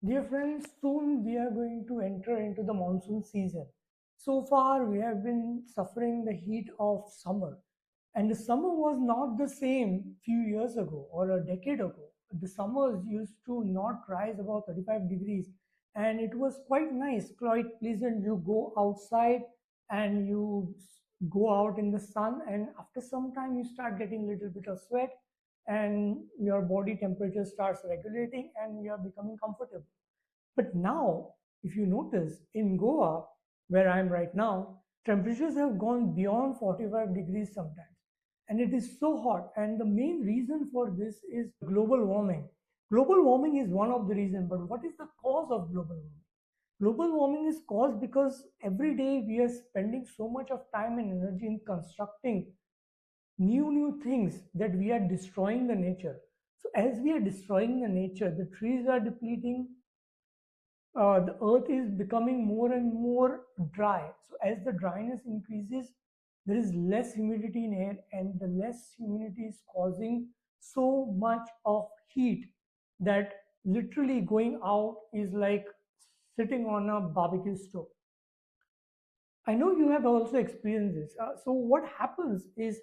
Dear friends, soon we are going to enter into the monsoon season. So far, we have been suffering the heat of summer, and the summer was not the same few years ago or a decade ago. The summers used to not rise above 35 degrees, and it was quite nice, quite pleasant. You go outside and go out in the sun, and after some time, you start getting a little bit of sweat, and your body temperature starts regulating, and you are becoming comfortable. But now, if you notice, in Goa, where I am right now, temperatures have gone beyond 45 degrees sometimes. And it is so hot. And the main reason for this is global warming. Global warming is one of the reasons, but what is the cause of global warming? Global warming is caused because every day we are spending so much of time and energy in constructing new things that we are destroying the nature. So as we are destroying the nature, the trees are depleting, the earth is becoming more and more dry. So as the dryness increases, there is less humidity in air, and the less humidity is causing so much of heat that literally going out is like sitting on a barbecue stove. I know you have also experienced this. So what happens is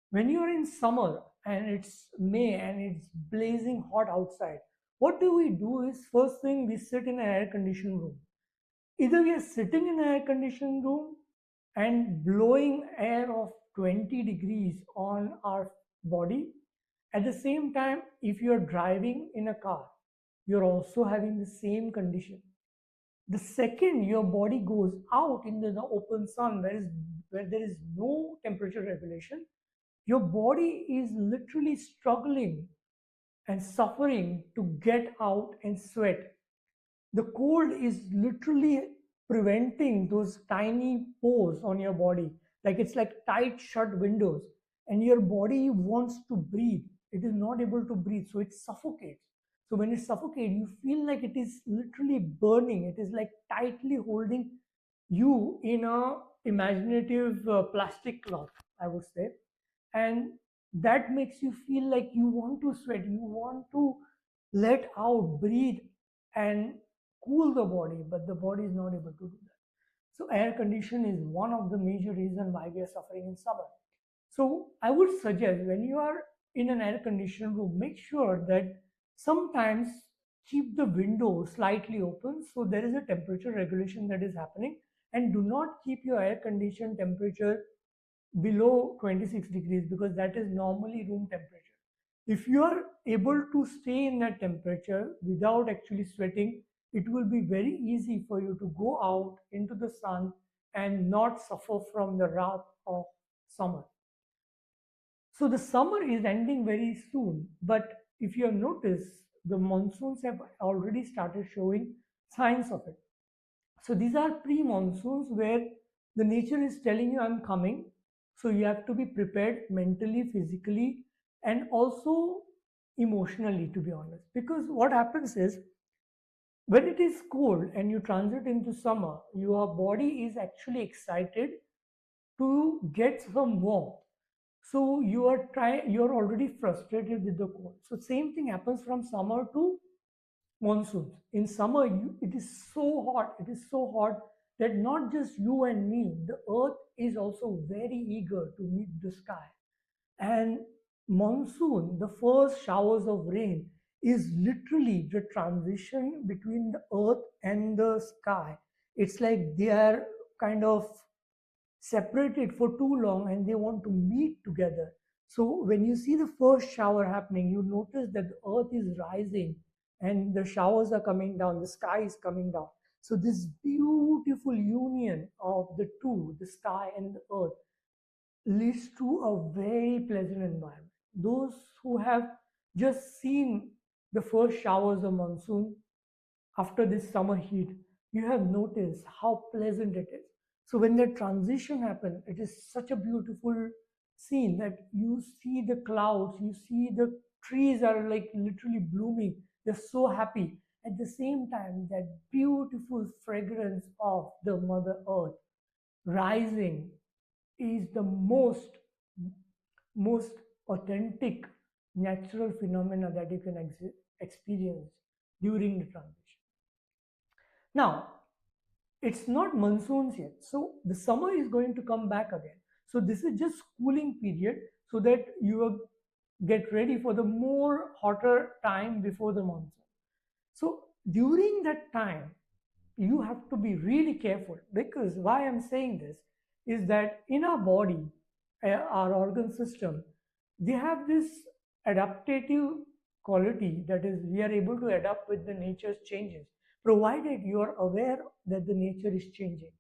when you're in summer and it's May and it's blazing hot outside, what do we do is first thing we sit in an air conditioned room. Either we are sitting in an air conditioned room and blowing air of 20 degrees on our body. At the same time, if you are driving in a car, you're also having the same condition. The second your body goes out into the open sun, where there is no temperature regulation, your body is literally struggling and suffering to get out and sweat. The cold is literally preventing those tiny pores on your body, like it's like tight shut windows, and your body wants to breathe. It is not able to breathe, so it suffocates. So when it suffocates, you feel like it is literally burning. It is like tightly holding you in a imaginative plastic cloth, I would say. And that makes you feel like you want to sweat, you want to let out, breathe, and cool the body, but the body is not able to do that. So air condition is one of the major reasons why we are suffering in summer. So I would suggest when you are in an air conditioned room, make sure that sometimes keep the window slightly open so there is a temperature regulation that is happening, and do not keep your air conditioned temperature below 26 degrees, because that is normally room temperature. If you are able to stay in that temperature without actually sweating, it will be very easy for you to go out into the sun and not suffer from the wrath of summer. So the summer is ending very soon, but if you have noticed, the monsoons have already started showing signs of it. So these are pre-monsoons where the nature is telling you I'm coming. So you have to be prepared mentally, physically, and also emotionally, to be honest. Because what happens is when it is cold and you transit into summer, your body is actually excited to get some warmth. So you're already frustrated with the cold. So same thing happens from summer to monsoons. In summer, it is so hot. It is so hot that not just you and me, the earth is also very eager to meet the sky. And monsoon, the first showers of rain, is literally the transition between the earth and the sky. It's like they are kind of separated for too long and they want to meet together. So when you see the first shower happening, you notice that the earth is rising and the showers are coming down, the sky is coming down. So this beautiful union of the two, the sky and the earth, leads to a very pleasant environment. Those who have just seen the first showers of monsoon after this summer heat, you have noticed how pleasant it is. So when the transition happens, it is such a beautiful scene that you see the clouds, you see the trees are like literally blooming. They're so happy. At the same time, that beautiful fragrance of the Mother Earth rising is the most authentic natural phenomena that you can experience during the transition. Now, it's not monsoons yet, so the summer is going to come back again. So this is just cooling period so that you will get ready for the more hotter time before the monsoon. So during that time, you have to be really careful, because why I'm saying this is that in our body, our organ system, they have this adaptative quality, that is, we are able to adapt with the nature's changes, provided you are aware that the nature is changing.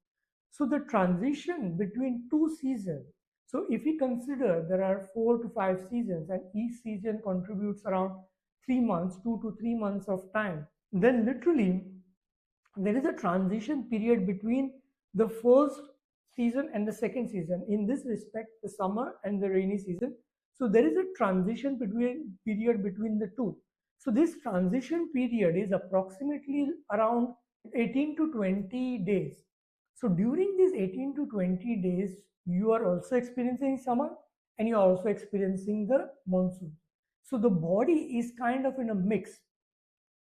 So the transition between two seasons, so if we consider there are 4 to 5 seasons and each season contributes around 3 months, 2 to 3 months of time, then literally there is a transition period between the first season and the second season. In this respect, the summer and the rainy season. So there is a transition between period between the two. So this transition period is approximately around 18 to 20 days. So during these 18 to 20 days, you are also experiencing summer and you are also experiencing the monsoon. So the body is kind of in a mix.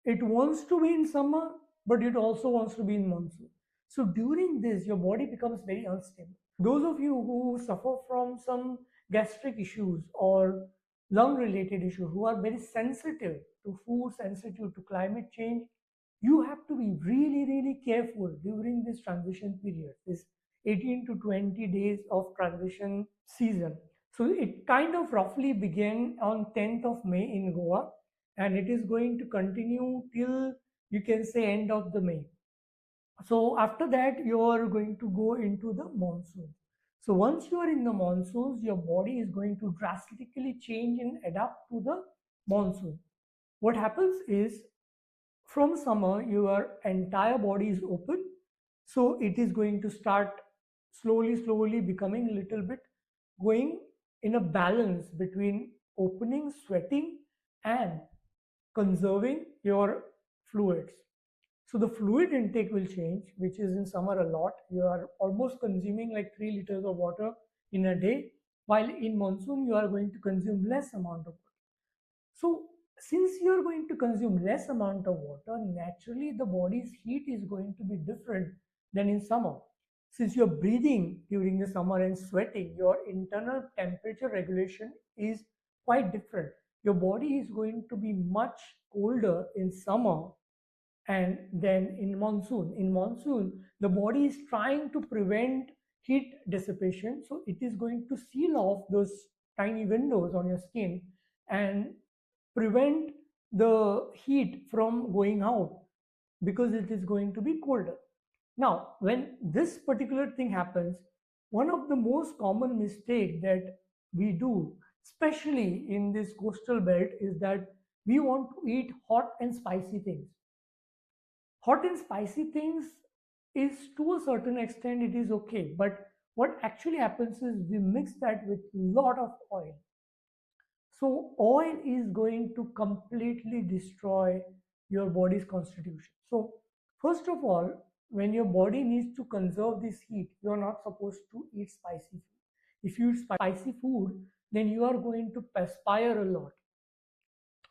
It wants to be in summer, but it also wants to be in monsoon. So during this, your body becomes very unstable. Those of you who suffer from some gastric issues or lung related issues, who are very sensitive to food, sensitive to climate change, you have to be really, really careful during this transition period, this 18 to 20 days of transition season. So it kind of roughly began on 10th of May in Goa, and it is going to continue till, you can say, end of the May. So after that, you are going to go into the monsoon. So once you are in the monsoons, your body is going to drastically change and adapt to the monsoon. What happens is, from summer, your entire body is open. So it is going to start slowly becoming a little bit going in a balance between opening, sweating, and conserving your fluids. So the fluid intake will change, which is in summer a lot. You are almost consuming like 3 liters of water in a day, while in monsoon you are going to consume less amount of water. So since you are going to consume less amount of water, naturally the body's heat is going to be different than in summer. Since you're breathing during the summer and sweating, your internal temperature regulation is quite different. Your body is going to be much colder in summer and then in monsoon. In monsoon, the body is trying to prevent heat dissipation, so it is going to seal off those tiny windows on your skin and prevent the heat from going out, because it is going to be colder. Now, when this particular thing happens, one of the most common mistake that we do, especially in this coastal belt, is that we want to eat hot and spicy things. Hot and spicy things is, to a certain extent, it is okay, but what actually happens is we mix that with lot of oil. So oil is going to completely destroy your body's constitution. So first of all, when your body needs to conserve this heat, you are not supposed to eat spicy food. If you eat spicy food, then you are going to perspire a lot,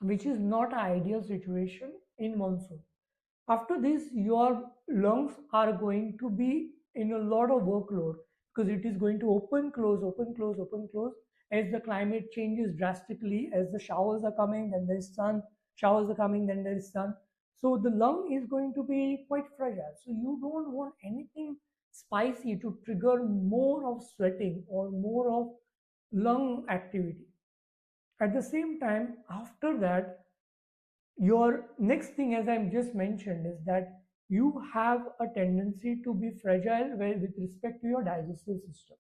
which is not an ideal situation in monsoon. After this, your lungs are going to be in a lot of workload, because it is going to open, close, open, close, open, close, as the climate changes drastically, as the showers are coming, then there is sun, showers are coming, then there is sun. So the lung is going to be quite fragile. So you don't want anything spicy to trigger more of sweating or more of lung activity. At the same time, after that, your next thing, as I just mentioned, is that you have a tendency to be fragile with respect to your digestive system.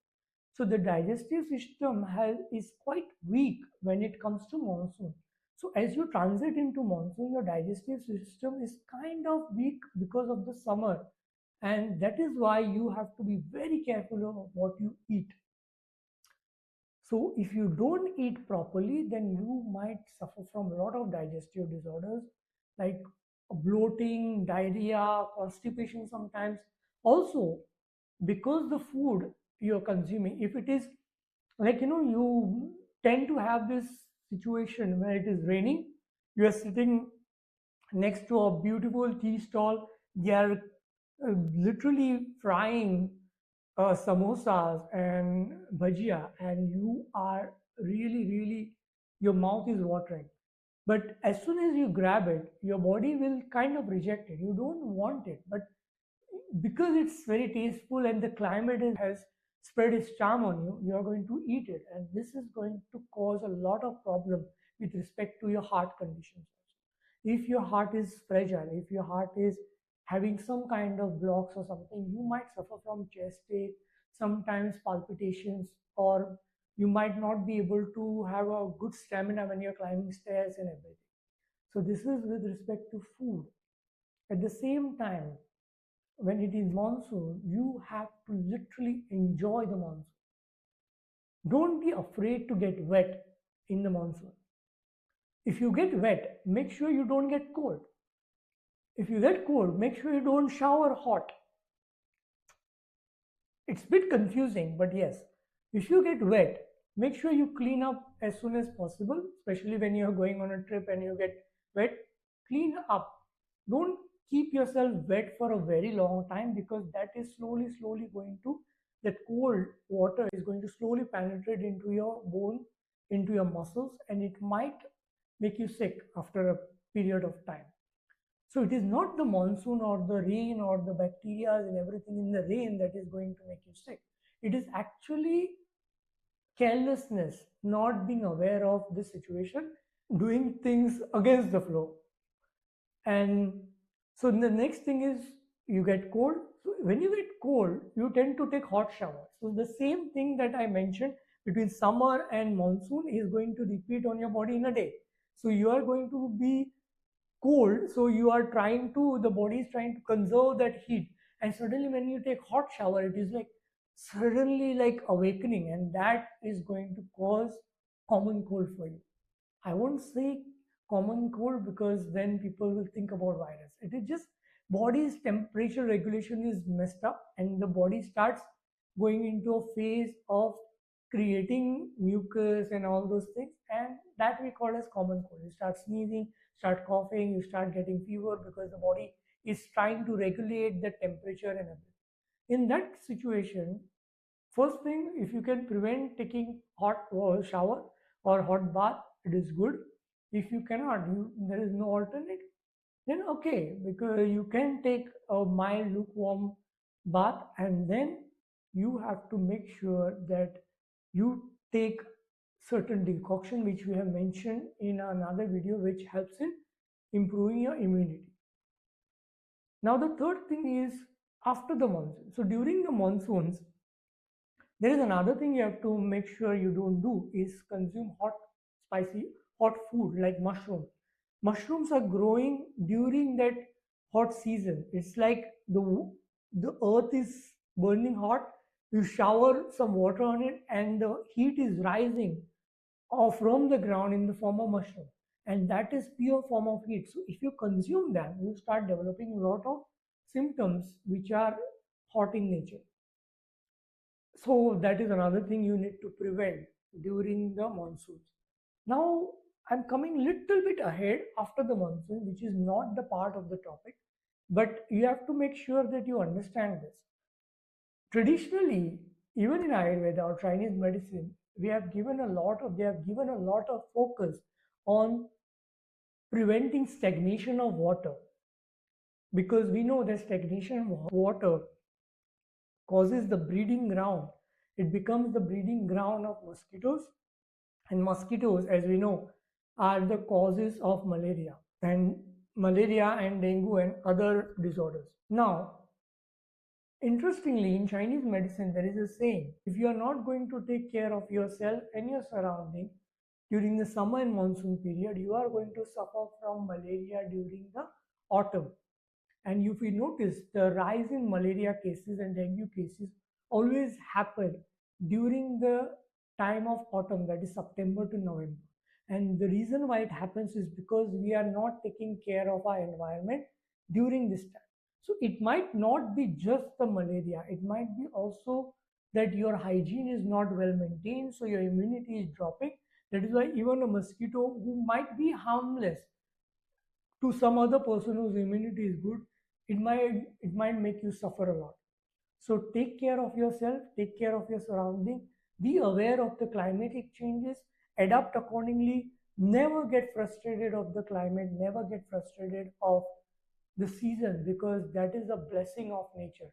So the digestive system is quite weak when it comes to monsoon. So as you transit into monsoon, your digestive system is kind of weak because of the summer, and that is why you have to be very careful of what you eat. So if you don't eat properly, then you might suffer from a lot of digestive disorders like bloating, diarrhea, constipation sometimes. Also, because the food you're consuming, if it is like, you tend to have this situation where it is raining, you are sitting next to a beautiful tea stall, there are literally frying samosas and bhajia, and you are really, your mouth is watering. But as soon as you grab it, your body will kind of reject it. You don't want it, but because it's very tasteful and the climate has spread its charm on you, you are going to eat it, and this is going to cause a lot of problem with respect to your heart conditions. If your heart is fragile, if your heart is having some kind of blocks or something, you might suffer from chest ache, sometimes palpitations, or you might not be able to have a good stamina when you're climbing stairs and everything. So this is with respect to food. At the same time, when it is monsoon, you have to literally enjoy the monsoon. Don't be afraid to get wet in the monsoon. If you get wet, make sure you don't get cold. If you get cold, make sure you don't shower hot. It's a bit confusing, but yes, if you get wet, make sure you clean up as soon as possible, especially when you're going on a trip and you get wet. Clean up. Don't keep yourself wet for a very long time, because that is slowly going to, that cold water is going to slowly penetrate into your bone, into your muscles, and it might make you sick after a period of time. So it is not the monsoon or the rain or the bacteria and everything in the rain that is going to make you sick. It is actually carelessness, not being aware of the situation, doing things against the flow. And so the next thing is, you get cold. So when you get cold, you tend to take hot showers. So the same thing that I mentioned between summer and monsoon is going to repeat on your body in a day. So you are going to be cold, so you are trying to, the body is trying to conserve that heat, and suddenly when you take hot shower, it is like suddenly like awakening, and that is going to cause common cold for you. I won't say common cold, because then people will think about virus. It is just body's temperature regulation is messed up, and the body starts going into a phase of creating mucus and all those things, and that we call as common cold. You start sneezing, start coughing, you start getting fever, because the body is trying to regulate the temperature and everything. In that situation, first thing, if you can prevent taking hot shower or hot bath, it is good. If you cannot, there is no alternate, then okay, because you can take a mild lukewarm bath, and then you have to make sure that you take certain decoction which we have mentioned in another video, which helps in improving your immunity. Now the third thing is, after the monsoon. So during the monsoons, there is another thing you have to make sure you don't do, is consume hot, spicy, hot food like mushroom. Mushrooms are growing during that hot season. It's like the earth is burning hot. You shower some water on it, and the heat is rising off from the ground in the form of mushroom, and that is pure form of heat. So if you consume them, you start developing a lot of symptoms which are hot in nature. So that is another thing you need to prevent during the monsoons. Now I'm coming little bit ahead after the monsoon, which is not the part of the topic, but you have to make sure that you understand this. Traditionally, even in Ayurveda or Chinese medicine, they have given a lot of focus on preventing stagnation of water, because we know that stagnation of water causes the breeding ground. It becomes the breeding ground of mosquitoes, and mosquitoes, as we know, are the causes of malaria and dengue and other disorders. Now, interestingly, in Chinese medicine, there is a saying: if you are not going to take care of yourself and your surrounding during the summer and monsoon period, you are going to suffer from malaria during the autumn. And if you notice, the rise in malaria cases and dengue cases always happen during the time of autumn, that is September to November. And the reason why it happens is because we are not taking care of our environment during this time. So it might not be just the malaria, it might be also that your hygiene is not well maintained, so your immunity is dropping. That is why even a mosquito who might be harmless to some other person whose immunity is good it might make you suffer a lot. So take care of yourself, take care of your surrounding, be aware of the climatic changes, adapt accordingly, never get frustrated of the climate, never get frustrated of the season, because that is a blessing of nature.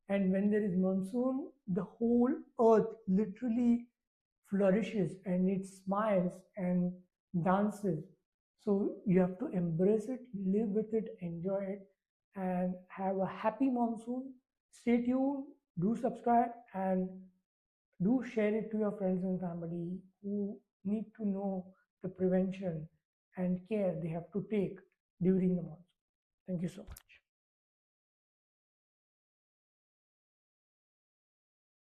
And when there is monsoon, the whole earth literally flourishes and it smiles and dances. So you have to embrace it, live with it, enjoy it, and have a happy monsoon. Stay tuned, do subscribe, and do share it to your friends and family who need to know the prevention and care they have to take during the monsoon. Thank you so much.